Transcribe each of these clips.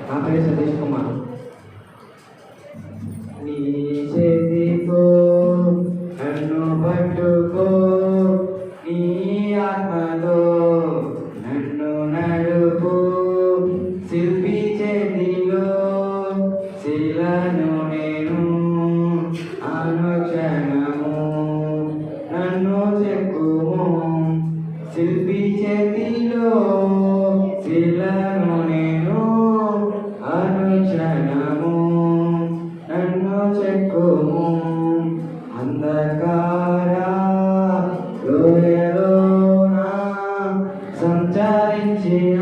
నా పేరు సతీష్ కుమార్. నీ చేతితో నన్ను పట్టుకో, నీ ఆత్మతో నన్ను నడుపు, శిల్పి చేతిలో శిలను నేను అనుక్షణము నన్ను చెక్కుము, శిల్పి చేతిలో శిలను నేను అనుక్షణము నన్ను చెక్కుము. అంధకార లోయలోన సంచరించిన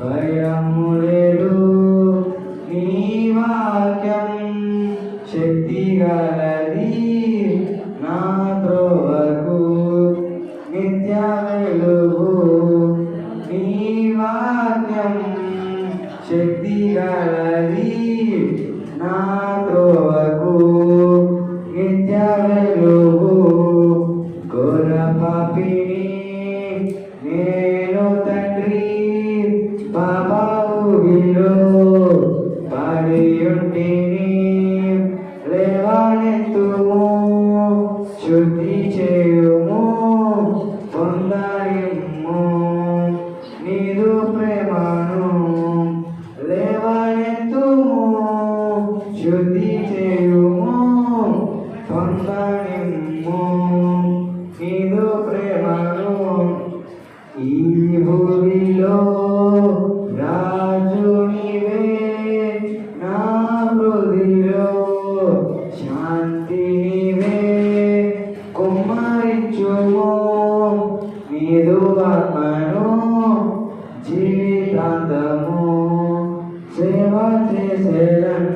భయము లేదు, నీ వాక్యం శక్తి గలది, నా త్రోవకు నిత్య వెలుగు. నీ వాక్యం శక్తి గలది, నా త్రోవకు నిత్య వెలుగు. ఘోర పాపిని నేను తండ్రి, పాప ఊబిలో పడి ఉంటిని, లేవనెత్తుము, శుద్ధి చేయుము, పొందనిమ్ము నీదు ప్రేమను. లేవనెత్తుము, శుద్ధి చేయుము, పొందనిమ్ము నీదు ప్రేమను. ఈ భూమిలో రాజు నీవే, నా హృదిలో శాంతి నీవే, కుమ్మరించుము నీదు ఆత్మను, జీవితాంతము సేవ చేసేదన్